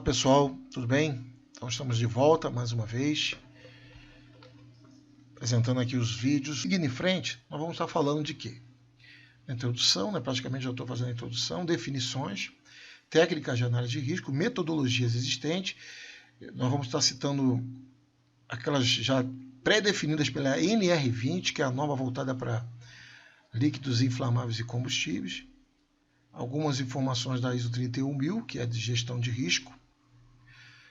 pessoal, tudo bem? Então estamos de volta mais uma vez, apresentando aqui os vídeos. Seguindo em frente, nós vamos estar falando de quê? Introdução, né? Praticamente já estou fazendo a introdução, definições, técnicas de análise de risco, metodologias existentes. Nós vamos estar citando aquelas já pré-definidas pela NR20, que é a norma voltada para líquidos inflamáveis e combustíveis. Algumas informações da ISO 31000, que é de gestão de risco,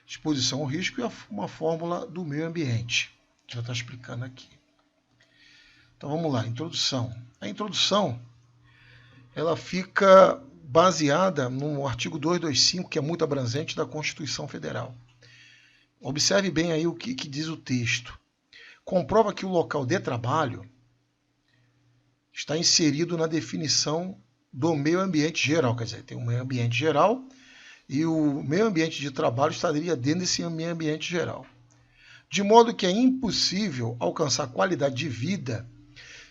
exposição ao risco, e uma fórmula do meio ambiente, que já está explicando aqui. Então vamos lá, introdução. A introdução ela fica baseada no artigo 225, que é muito abrangente, da Constituição Federal. Observe bem aí o que diz o texto. Comprova que o local de trabalho está inserido na definição do meio ambiente geral, quer dizer, tem um meio ambiente geral e o meio ambiente de trabalho estaria dentro desse meio ambiente geral. De modo que é impossível alcançar qualidade de vida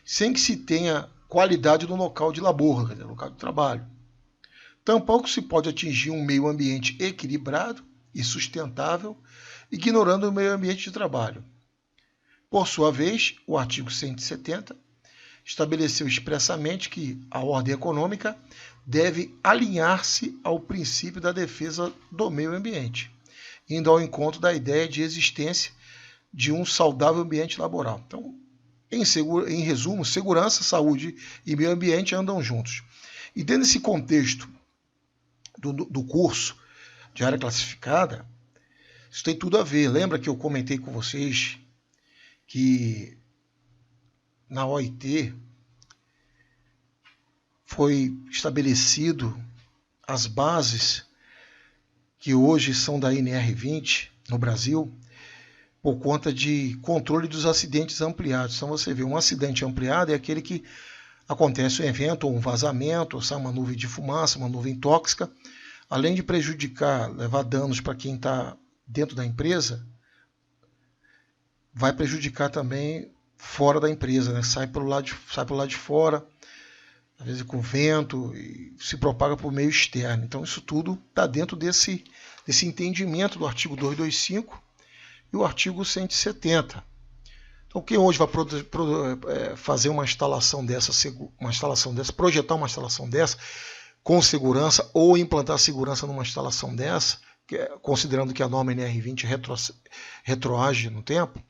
sem que se tenha qualidade no local de labor, quer dizer, local de trabalho. Tampouco se pode atingir um meio ambiente equilibrado e sustentável, ignorando o meio ambiente de trabalho. Por sua vez, o artigo 170 estabeleceu expressamente que a ordem econômica deve alinhar-se ao princípio da defesa do meio ambiente, indo ao encontro da ideia de existência de um saudável ambiente laboral. Então, em resumo, segurança, saúde e meio ambiente andam juntos. E dentro desse contexto do curso de área classificada, isso tem tudo a ver. Lembra que eu comentei com vocês que na OIT foi estabelecido as bases que hoje são da NR20 no Brasil, por conta de controle dos acidentes ampliados. Então você vê, um acidente ampliado é aquele que acontece um evento, ou um vazamento, ou sai uma nuvem de fumaça, uma nuvem tóxica, além de prejudicar, levar danos para quem está dentro da empresa, vai prejudicar também fora da empresa, né? Sai pelo lado de fora, às vezes com vento, e se propaga para o meio externo. Então isso tudo está dentro desse entendimento do artigo 225 e o artigo 170. Então quem hoje vai fazer uma instalação dessa, projetar uma instalação dessa com segurança, ou implantar segurança numa instalação dessa, considerando que a norma NR20 retroage no tempo,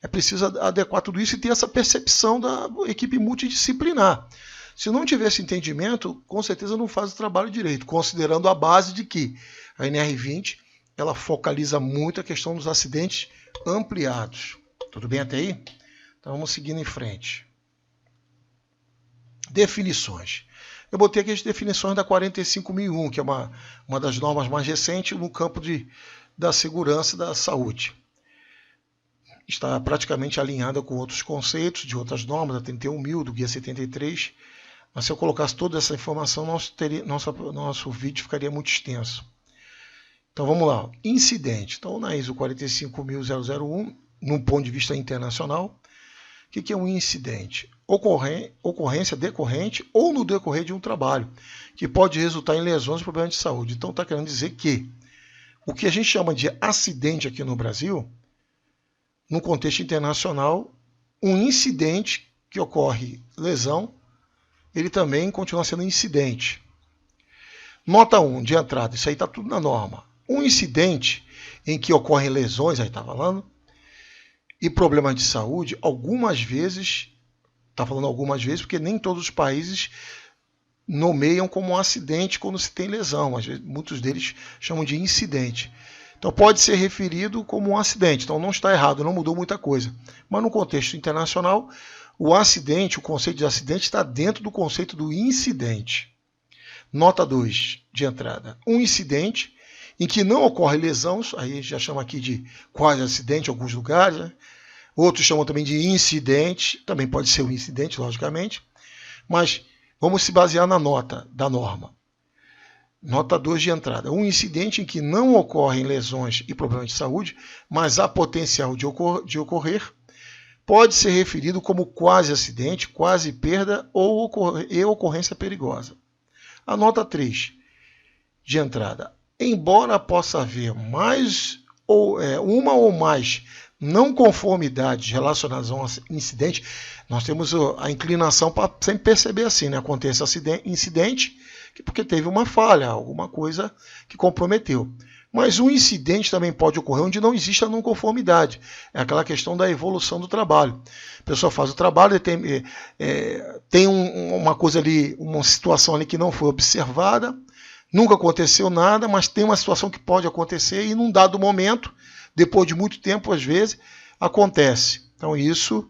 é preciso adequar tudo isso e ter essa percepção da equipe multidisciplinar. Se não tiver esse entendimento, com certeza não faz o trabalho direito, considerando a base de que a NR20 ela focaliza muito a questão dos acidentes ampliados. Tudo bem até aí? Então vamos seguindo em frente. Definições. Eu botei aqui as definições da 45001, que é uma das normas mais recentes no campo da segurança da saúde. Está praticamente alinhada com outros conceitos de outras normas, da 31000, do Guia 73. Mas se eu colocasse toda essa informação, nosso vídeo ficaria muito extenso. Então vamos lá. Incidente. Então na ISO 45001, num ponto de vista internacional, o que é um incidente? Ocorrência decorrente ou no decorrer de um trabalho, que pode resultar em lesões e problemas de saúde. Então está querendo dizer que o que a gente chama de acidente aqui no Brasil, no contexto internacional, um incidente que ocorre lesão, ele também continua sendo incidente. Nota 1 de entrada, isso aí está tudo na norma. Um incidente em que ocorrem lesões, aí está falando, e problemas de saúde, algumas vezes, está falando algumas vezes, porque nem todos os países nomeiam como um acidente quando se tem lesão. Às vezes, muitos deles chamam de incidente. Então pode ser referido como um acidente. Então não está errado, não mudou muita coisa. Mas no contexto internacional, o acidente, o conceito de acidente está dentro do conceito do incidente. Nota 2 de entrada. Um incidente em que não ocorre lesões, aí já chama aqui de quase acidente em alguns lugares, né? Outros chamam também de incidente, também pode ser um incidente, logicamente, mas vamos se basear na nota da norma. Nota 2 de entrada. Um incidente em que não ocorrem lesões e problemas de saúde, mas há potencial de ocorrer, pode ser referido como quase acidente, quase perda ou ocorrência perigosa. A nota 3 de entrada. embora possa haver uma ou mais não conformidades relacionadas a um incidente, nós temos a inclinação para sempre perceber assim, né? Acontece incidente porque teve uma falha, alguma coisa que comprometeu. Mas um incidente também pode ocorrer onde não existe a não conformidade. É aquela questão da evolução do trabalho. A pessoa faz o trabalho, tem uma coisa ali, uma situação ali que não foi observada, nunca aconteceu nada, mas tem uma situação que pode acontecer e num dado momento, depois de muito tempo, às vezes, acontece. Então isso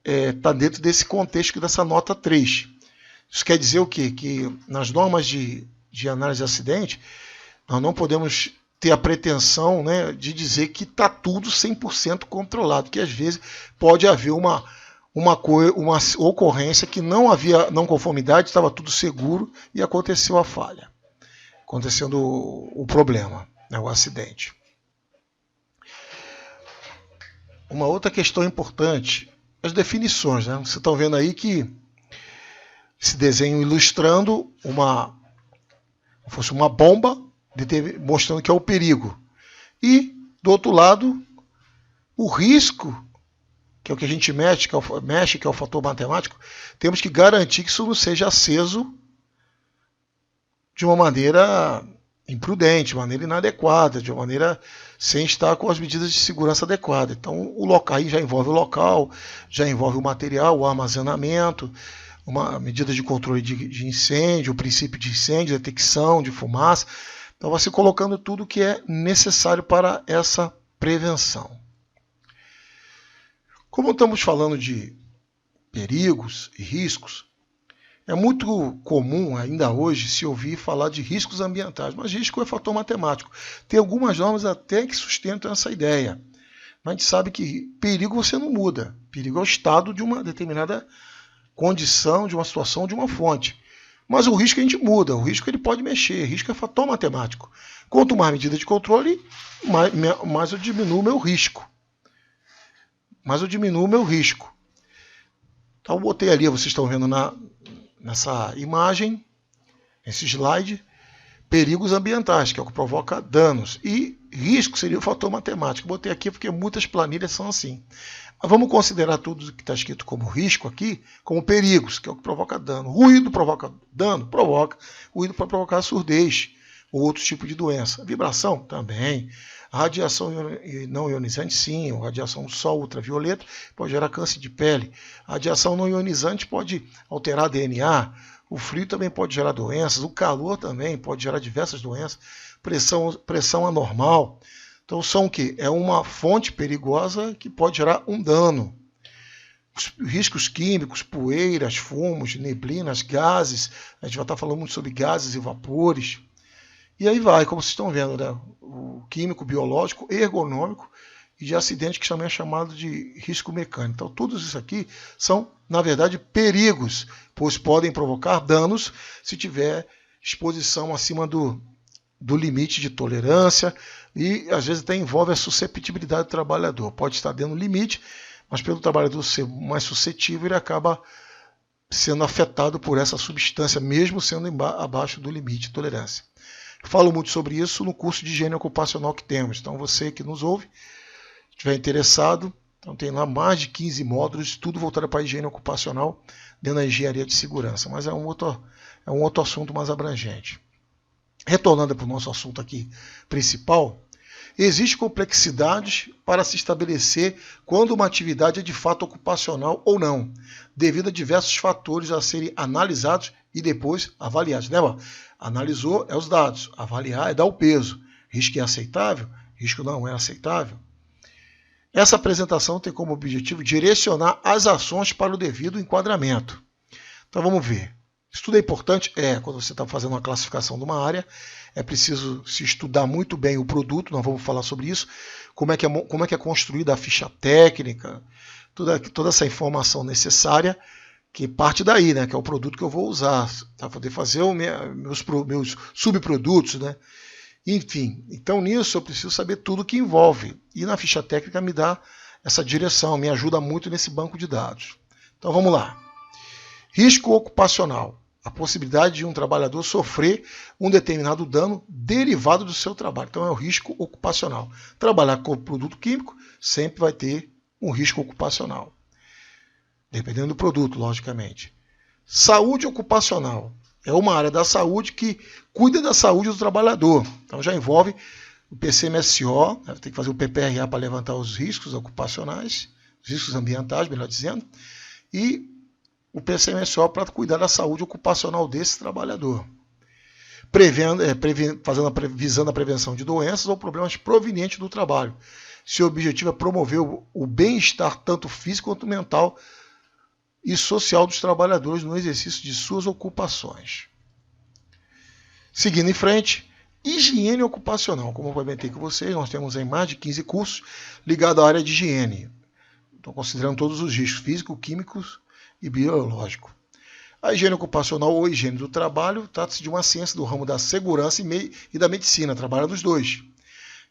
está dentro desse contexto dessa nota 3. Isso quer dizer o quê? Que nas normas de análise de acidente, nós não podemos ter a pretensão, né, de dizer que está tudo 100% controlado, que às vezes pode haver uma ocorrência que não havia não conformidade, estava tudo seguro e aconteceu a falha, acontecendo o problema, né, o acidente. Uma outra questão importante, as definições. Né? Vocês estão vendo aí que esse desenho ilustrando fosse uma bomba, mostrando que é o perigo. E, do outro lado, o risco, que é o que a gente mexe, que é o fator matemático, temos que garantir que isso não seja aceso de uma maneira imprudente, de maneira inadequada, de uma maneira sem estar com as medidas de segurança adequadas. Então, o local aí já envolve o local, já envolve o material, o armazenamento, uma medida de controle de incêndio, o princípio de incêndio, detecção de fumaça. Então, vai se colocando tudo que é necessário para essa prevenção. Como estamos falando de perigos e riscos, é muito comum ainda hoje se ouvir falar de riscos ambientais, mas risco é fator matemático. Tem algumas normas até que sustentam essa ideia. Mas a gente sabe que perigo você não muda. Perigo é o estado de uma determinada condição, de uma situação, de uma fonte. Mas o risco a gente muda, o risco ele pode mexer, o risco é fator matemático. Quanto mais medida de controle, mais eu diminuo o meu risco. Então eu botei ali, vocês estão vendo nessa imagem, nesse slide, perigos ambientais, que é o que provoca danos. E risco seria o fator matemático. Botei aqui porque muitas planilhas são assim. Mas vamos considerar tudo que está escrito como risco aqui, como perigos, que é o que provoca dano. Ruído provoca dano? Provoca. Ruído pode provocar surdez ou outro tipo de doença. Vibração? Também. A radiação não ionizante, sim. A radiação do sol ultravioleta pode gerar câncer de pele. A radiação não ionizante pode alterar DNA. O frio também pode gerar doenças. O calor também pode gerar diversas doenças. Pressão anormal. Então são o quê? É uma fonte perigosa que pode gerar um dano. Os riscos químicos, poeiras, fumos, neblinas, gases. A gente vai estar falando muito sobre gases e vapores. E aí vai, como vocês estão vendo, né? O químico, biológico, ergonômico e de acidente, que também é chamado de risco mecânico. Então todos isso aqui são, na verdade, perigos, pois podem provocar danos se tiver exposição acima do limite de tolerância e às vezes até envolve a susceptibilidade do trabalhador. Pode estar dentro do limite, mas pelo trabalhador ser mais suscetível, ele acaba sendo afetado por essa substância, mesmo sendo abaixo do limite de tolerância. Eu falo muito sobre isso no curso de higiene ocupacional que temos. Então você que nos ouve, estiver interessado, então tem lá mais de 15 módulos, tudo voltado para a higiene ocupacional dentro da engenharia de segurança. Mas é um outro assunto mais abrangente. Retornando para o nosso assunto aqui principal, existem complexidades para se estabelecer quando uma atividade é de fato ocupacional ou não, devido a diversos fatores a serem analisados e depois avaliados. Lembra? Analisou é os dados, avaliar é dar o peso. Risco é aceitável? Risco não é aceitável? Essa apresentação tem como objetivo direcionar as ações para o devido enquadramento. Então vamos ver. Isso tudo é importante? Quando você está fazendo uma classificação de uma área, é preciso se estudar muito bem o produto, nós vamos falar sobre isso, como é que é construída a ficha técnica, toda essa informação necessária, que parte daí, né, que é o produto que eu vou usar, para poder fazer meus subprodutos, né? Enfim, então nisso eu preciso saber tudo que envolve, e na ficha técnica me dá essa direção, me ajuda muito nesse banco de dados. Então vamos lá. Risco ocupacional. a possibilidade de um trabalhador sofrer um determinado dano derivado do seu trabalho. Então é o risco ocupacional. Trabalhar com produto químico sempre vai ter um risco ocupacional, dependendo do produto, logicamente. Saúde ocupacional é uma área da saúde que cuida da saúde do trabalhador. Então já envolve o PCMSO, tem que fazer o PPRA para levantar os riscos ocupacionais, os riscos ambientais, melhor dizendo, e o PCMSO para cuidar da saúde ocupacional desse trabalhador, visando a prevenção de doenças ou problemas provenientes do trabalho. Seu objetivo é promover o bem-estar tanto físico quanto mental e social dos trabalhadores no exercício de suas ocupações. Seguindo em frente, higiene ocupacional. Como eu comentei com vocês, nós temos aí mais de 15 cursos ligados à área de higiene. Estou considerando todos os riscos físicos, químicos e biológicos. A higiene ocupacional ou higiene do trabalho trata-se de uma ciência do ramo da segurança e da medicina, trabalha nos dois,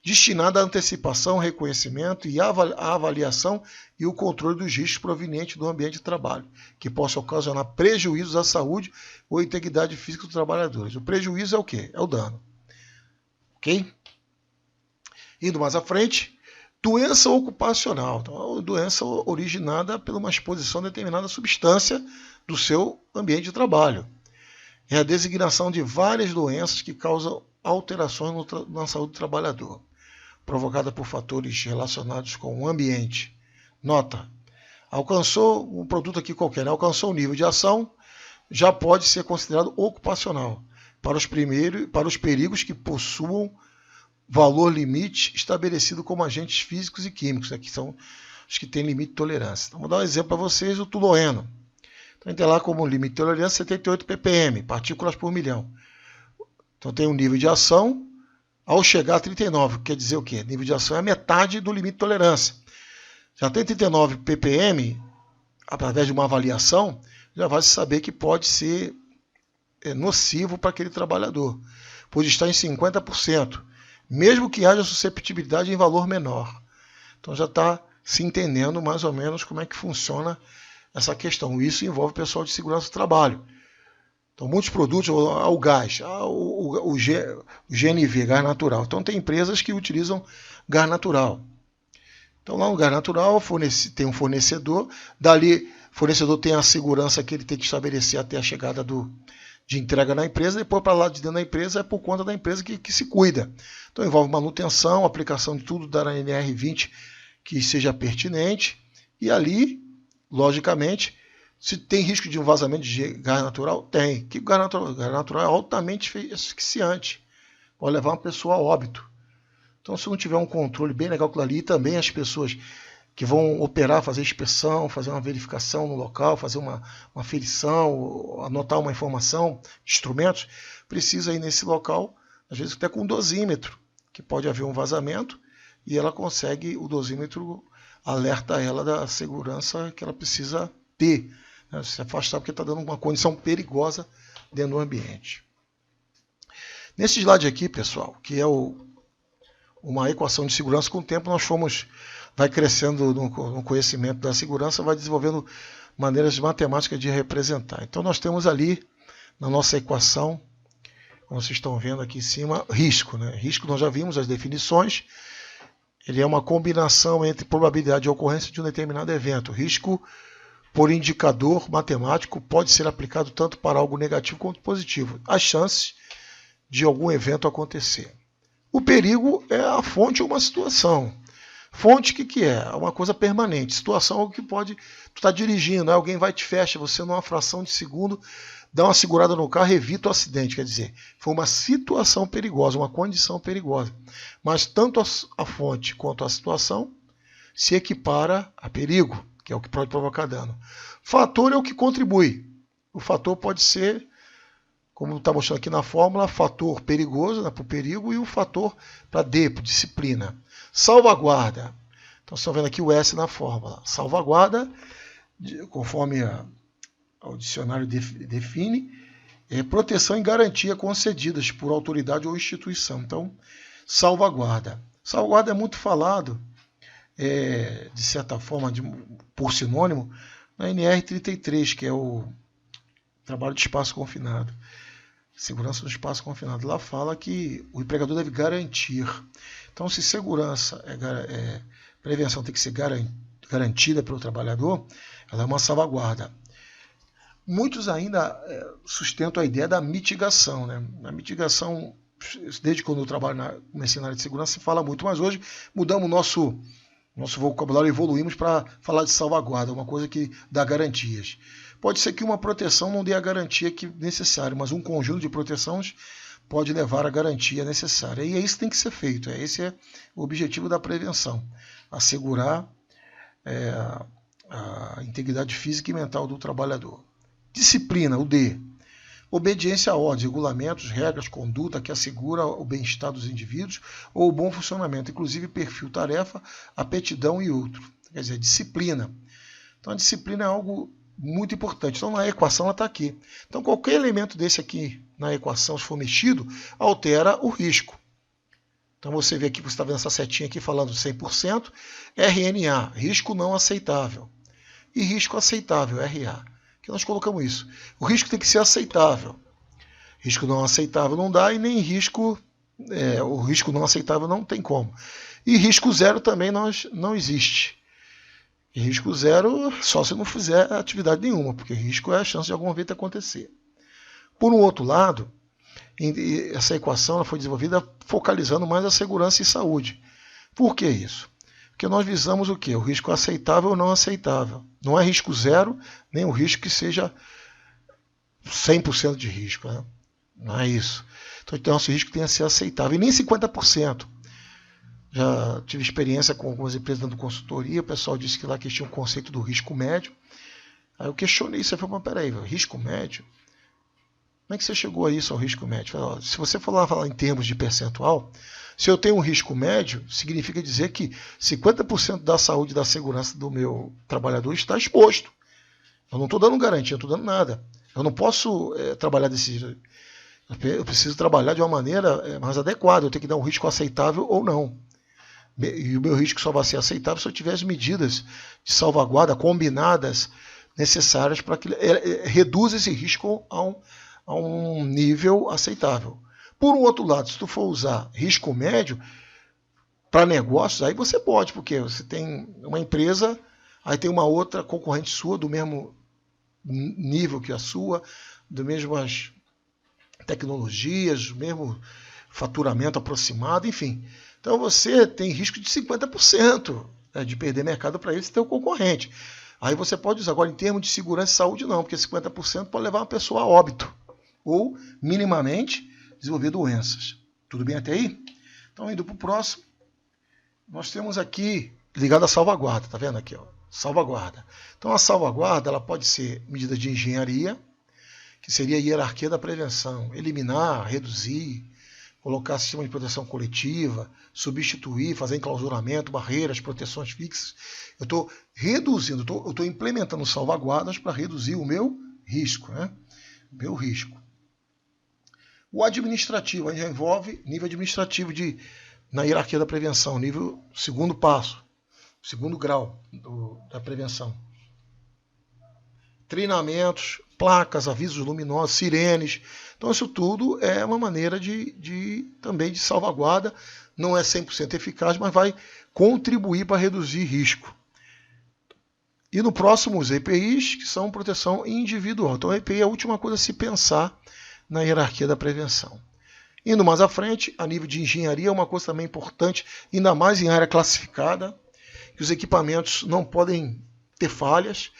destinada à antecipação, reconhecimento e à avaliação e o controle dos riscos provenientes do ambiente de trabalho, que possam ocasionar prejuízos à saúde ou à integridade física dos trabalhadores. O prejuízo é o quê? É o dano. Ok? Indo mais à frente, doença ocupacional. Então, doença originada por uma exposição a determinada substância do seu ambiente de trabalho. É a designação de várias doenças que causam alterações na saúde do trabalhador, provocada por fatores relacionados com o ambiente. Nota, alcançou um produto aqui qualquer, alcançou o nível de ação, já pode ser considerado ocupacional, para os perigos que possuam valor limite estabelecido como agentes físicos e químicos, que são os que têm limite de tolerância. Então, vou dar um exemplo para vocês, o tolueno. Então, tem lá como limite de tolerância 78 ppm, partículas por milhão. Então, tem um nível de ação ao chegar a 39, quer dizer o quê? Nível de ação é a metade do limite de tolerância. Já tem 39 ppm, através de uma avaliação, já vai se saber que pode ser nocivo para aquele trabalhador, pois está em 50%, mesmo que haja susceptibilidade em valor menor. Então já está se entendendo mais ou menos como é que funciona essa questão. Isso envolve o pessoal de segurança do trabalho. Então muitos produtos, o gás, o GNV, gás natural. Então tem empresas que utilizam gás natural. Então lá no gás natural tem um fornecedor, dali o fornecedor tem a segurança que ele tem que estabelecer até a chegada de entrega na empresa, depois para lá de dentro da empresa é por conta da empresa que se cuida. Então envolve manutenção, aplicação de tudo da NR20 que seja pertinente, e ali, logicamente, se tem risco de um vazamento de gás natural, tem. Que gás natural é altamente asfixiante, pode levar uma pessoa a óbito. Então se não tiver um controle bem legal com ali, também as pessoas que vão operar, fazer inspeção, fazer uma verificação no local, fazer uma aferição, anotar uma informação, instrumentos, precisa ir nesse local, às vezes até com um dosímetro, que pode haver um vazamento, e ela consegue, o dosímetro alerta ela da segurança que ela precisa ter, né? Se afastar porque está dando uma condição perigosa dentro do ambiente. Nesse slide aqui, pessoal, que é uma equação de segurança, com o tempo vai crescendo no conhecimento da segurança, vai desenvolvendo maneiras matemáticas de representar. Então nós temos ali, na nossa equação, como vocês estão vendo aqui em cima, risco. Né? Risco, nós já vimos as definições, ele é uma combinação entre probabilidade de ocorrência de um determinado evento. Risco, por indicador matemático, pode ser aplicado tanto para algo negativo quanto positivo. As chances de algum evento acontecer. O perigo é a fonte ou uma situação. Fonte, o que é? É uma coisa permanente. Situação é algo que pode... Tu está dirigindo, alguém vai e te fecha, você numa fração de segundo dá uma segurada no carro e evita o acidente. Quer dizer, foi uma situação perigosa, uma condição perigosa. Mas tanto a fonte quanto a situação se equipara a perigo, que é o que pode provocar dano. Fator é o que contribui. O fator pode ser, como está mostrando aqui na fórmula, fator perigoso, né, para o perigo, e o fator para D, para disciplina. Salvaguarda. Então, vocês estão vendo aqui o S na fórmula. Salvaguarda, conforme o dicionário define, é proteção e garantia concedidas por autoridade ou instituição. Então, salvaguarda. Salvaguarda é muito falado, de certa forma, por sinônimo, na NR33, que é o trabalho de espaço confinado. Segurança no espaço confinado. Lá fala que o empregador deve garantir. Então, se segurança, prevenção tem que ser garantida pelo trabalhador, ela é uma salvaguarda. Muitos ainda sustentam a ideia da mitigação, né? A mitigação, desde quando eu comecei na área de segurança, se fala muito, mas hoje mudamos nosso vocabulário, evoluímos para falar de salvaguarda, uma coisa que dá garantias. Pode ser que uma proteção não dê a garantia necessária, mas um conjunto de proteções pode levar à garantia necessária. E é isso que tem que ser feito. Esse é o objetivo da prevenção. Assegurar a integridade física e mental do trabalhador. Disciplina, o D. Obediência a ordens, regulamentos, regras, conduta que assegura o bem-estar dos indivíduos ou o bom funcionamento, inclusive perfil, tarefa, aptidão e outro. Quer dizer, disciplina. Então a disciplina é algo muito importante. Então na equação ela está aqui. Então qualquer elemento desse aqui na equação, se for mexido, altera o risco. Então você vê aqui, você está vendo essa setinha aqui falando 100%, RNA, risco não aceitável. E risco aceitável, RA. Que nós colocamos isso. O risco tem que ser aceitável. Risco não aceitável não dá e nem risco... o risco não aceitável não tem como. E risco zero também não existe. E risco zero só se não fizer atividade nenhuma, porque risco é a chance de alguma vez acontecer. Por um outro lado, essa equação ela foi desenvolvida focalizando mais a segurança e saúde. Por que isso? Porque nós visamos o quê? O risco aceitável ou não aceitável. Não é risco zero, nem o risco que seja 100% de risco. Né? Não é isso. Então, nosso risco tem a ser aceitável. E nem 50%. Já tive experiência com algumas empresas dando consultoria, o pessoal disse que lá que tinha um conceito do risco médio. Aí eu questionei isso, eu falei, mas peraí, risco médio? Como é que você chegou a isso, ao risco médio? Eu falei, se você for lá falar em termos de percentual, se eu tenho um risco médio, significa dizer que 50% da saúde e da segurança do meu trabalhador está exposto. Eu não estou dando garantia, não estou dando nada. Eu não posso trabalhar desse jeito. Eu preciso trabalhar de uma maneira mais adequada, eu tenho que dar um risco aceitável ou não. E o meu risco só vai ser aceitável se eu tiver as medidas de salvaguarda combinadas necessárias para que reduza esse risco a um nível aceitável. Por um outro lado, se tu for usar risco médio para negócios, aí você pode, porque você tem uma empresa, aí tem uma outra concorrente sua do mesmo nível que a sua, das mesmas tecnologias, do mesmo faturamento aproximado, enfim. Então você tem risco de 50% de perder mercado para esse teu concorrente. Aí você pode usar. Agora, em termos de segurança e saúde, não, porque 50% pode levar uma pessoa a óbito ou, minimamente, desenvolver doenças. Tudo bem até aí? Então, indo para o próximo, nós temos aqui, ligado à salvaguarda, tá vendo aqui? Ó, salvaguarda. Então, a salvaguarda ela pode ser medida de engenharia, que seria a hierarquia da prevenção, eliminar, reduzir, colocar sistema de proteção coletiva, substituir, fazer enclausuramento, barreiras, proteções fixas. Eu estou reduzindo, eu estou implementando salvaguardas para reduzir o meu risco. Né? Meu risco. O administrativo já envolve nível administrativo na hierarquia da prevenção, nível segundo passo, segundo grau da prevenção. Treinamentos, placas, avisos luminosos, sirenes. Então isso tudo é uma maneira também de salvaguarda. Não é 100% eficaz, mas vai contribuir para reduzir risco. E no próximo, os EPIs, que são proteção individual. Então, o EPI é a última coisa a se pensar na hierarquia da prevenção. Indo mais à frente, a nível de engenharia, uma coisa também importante, ainda mais em área classificada, que os equipamentos não podem ter falhas.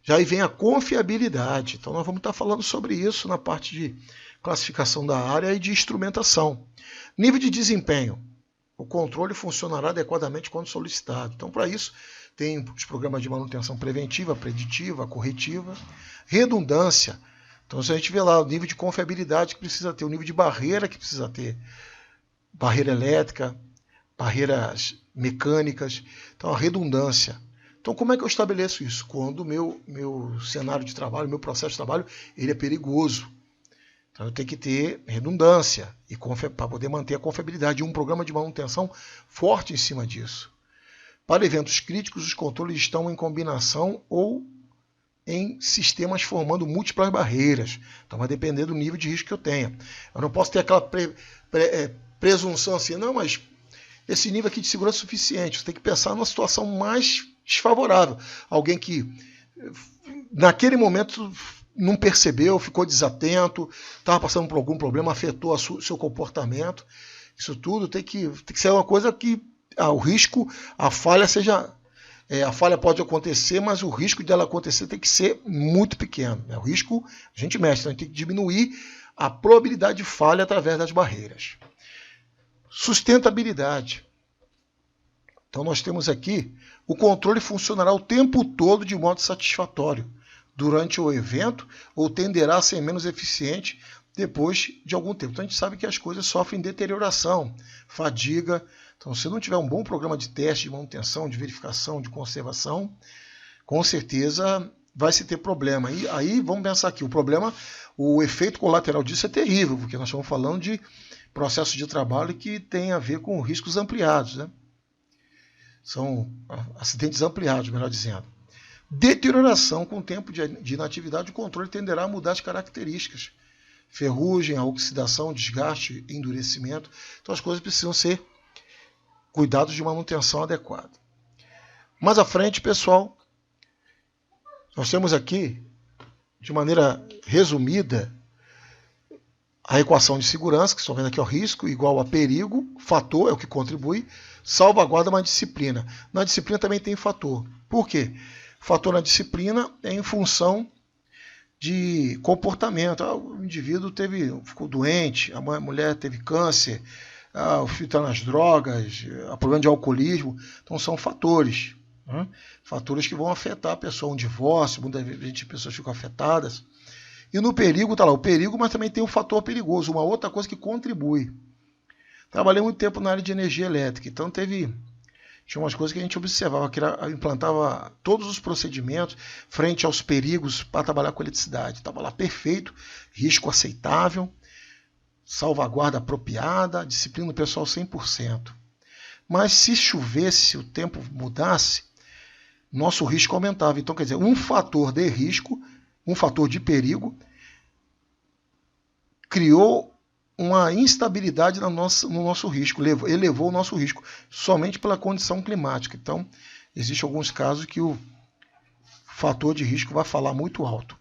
Já aí vem a confiabilidade. Então, nós vamos estar falando sobre isso na parte de classificação da área e de instrumentação. Nível de desempenho. O controle funcionará adequadamente quando solicitado. Então, para isso, tem os programas de manutenção preventiva, preditiva, corretiva. Redundância. Então, se a gente vê lá o nível de confiabilidade que precisa ter, o nível de barreira que precisa ter. Barreira elétrica, barreiras mecânicas. Então, a redundância. Então, como é que eu estabeleço isso? Quando o meu cenário de trabalho, meu processo de trabalho, ele é perigoso. Então, eu tenho que ter redundância para poder manter a confiabilidade e um programa de manutenção forte em cima disso. Para eventos críticos, os controles estão em combinação ou em sistemas formando múltiplas barreiras. Então vai depender do nível de risco que eu tenha. Eu não posso ter aquela presunção assim, não, mas esse nível aqui de segurança é suficiente. Você tem que pensar numa situação mais desfavorável. Alguém que naquele momento não percebeu, ficou desatento, estava passando por algum problema, afetou o seu comportamento. Isso tudo tem que ser uma coisa que o risco, a falha seja... a falha pode acontecer, mas o risco dela acontecer tem que ser muito pequeno. O risco, a gente mexe, então a gente tem que diminuir a probabilidade de falha através das barreiras. Sustentabilidade. Então nós temos aqui, o controle funcionará o tempo todo de modo satisfatório durante o evento ou tenderá a ser menos eficiente depois de algum tempo. Então a gente sabe que as coisas sofrem deterioração, fadiga. Então se não tiver um bom programa de teste, de manutenção, de verificação, de conservação, com certeza vai se ter problema. E aí vamos pensar aqui, o efeito colateral disso é terrível, porque nós estamos falando de processo de trabalho que tem a ver com riscos ampliados, né? São acidentes ampliados, melhor dizendo. Deterioração com o tempo de inatividade, o controle tenderá a mudar as características. Ferrugem, a oxidação, desgaste, endurecimento. Então as coisas precisam ser cuidados de manutenção adequada. Mais à frente, pessoal, nós temos aqui, de maneira resumida, a equação de segurança, que estão vendo aqui, o risco igual a perigo, fator é o que contribui, salvaguarda uma disciplina. Na disciplina também tem fator. Por quê? Fator na disciplina é em função de comportamento. O indivíduo ficou doente, a mulher teve câncer, o filho está nas drogas, o problema de alcoolismo. Então são fatores. Né? Fatores que vão afetar a pessoa. Um divórcio, muita gente, pessoas ficam afetadas. E no perigo, está lá o perigo, mas também tem um fator perigoso, uma outra coisa que contribui. Trabalhei muito tempo na área de energia elétrica, então tinha umas coisas que a gente observava, que implantava todos os procedimentos frente aos perigos para trabalhar com eletricidade. Estava lá perfeito, risco aceitável, salvaguarda apropriada, disciplina do pessoal 100%. Mas se chovesse, se o tempo mudasse, nosso risco aumentava. Então, quer dizer, um fator de risco, um fator de perigo, criou uma instabilidade no nosso risco, elevou o nosso risco, somente pela condição climática. Então, existem alguns casos que o fator de risco vai falar muito alto.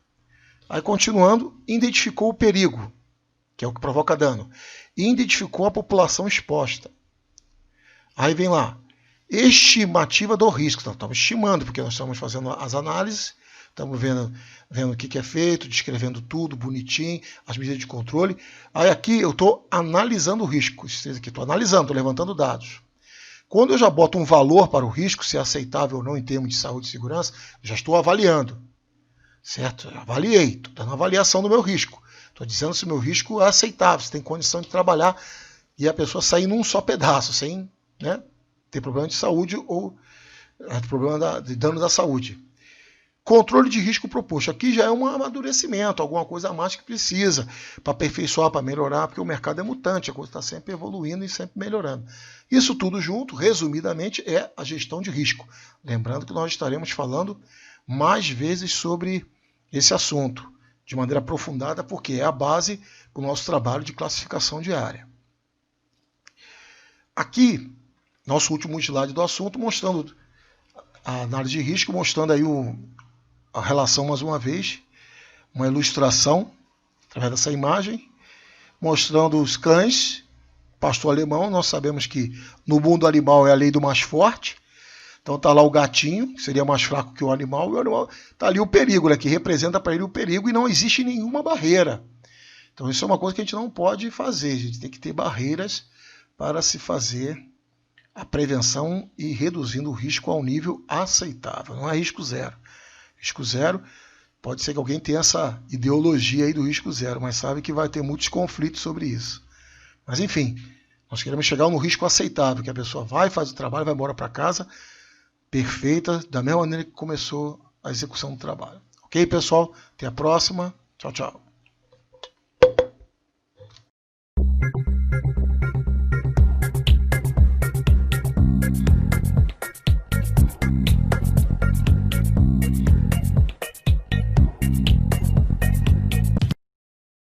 Aí, continuando, identificou o perigo, que é o que provoca dano, e identificou a população exposta. Aí vem lá, estimativa do risco. Então, estamos estimando, porque nós estamos fazendo as análises, estamos vendo o que é feito, descrevendo tudo, bonitinho, as medidas de controle. Aí aqui eu estou analisando o risco. Estou analisando, estou levantando dados. Quando eu já boto um valor para o risco, se é aceitável ou não em termos de saúde e segurança, já estou avaliando. Certo? Eu avaliei, estou dando avaliação do meu risco. Estou dizendo se o meu risco é aceitável, se tem condição de trabalhar e a pessoa sair num só pedaço, sem ter problema de saúde ou problema de dano da saúde. Controle de risco proposto. Aqui já é um amadurecimento, alguma coisa a mais que precisa para aperfeiçoar, para melhorar, porque o mercado é mutante, a coisa está sempre evoluindo e sempre melhorando. Isso tudo junto, resumidamente, é a gestão de risco. Lembrando que nós estaremos falando mais vezes sobre esse assunto, de maneira aprofundada, porque é a base do nosso trabalho de classificação diária. Aqui, nosso último slide do assunto, mostrando a análise de risco, mostrando aí a relação mais uma vez, uma ilustração através dessa imagem, mostrando os cães, pastor alemão. Nós sabemos que no mundo animal é a lei do mais forte. Então está lá o gatinho, que seria mais fraco que o animal, e o animal está ali o perigo, né, que representa para ele o perigo, e não existe nenhuma barreira. Então isso é uma coisa que a gente não pode fazer, a gente tem que ter barreiras para se fazer a prevenção e reduzindo o risco ao nível aceitável. Não é risco zero. Risco zero, pode ser que alguém tenha essa ideologia aí do risco zero, mas sabe que vai ter muitos conflitos sobre isso. Mas enfim, nós queremos chegar no risco aceitável, que a pessoa vai, faz o trabalho, vai embora para casa, perfeita, da mesma maneira que começou a execução do trabalho. Ok, pessoal? Até a próxima. Tchau, tchau.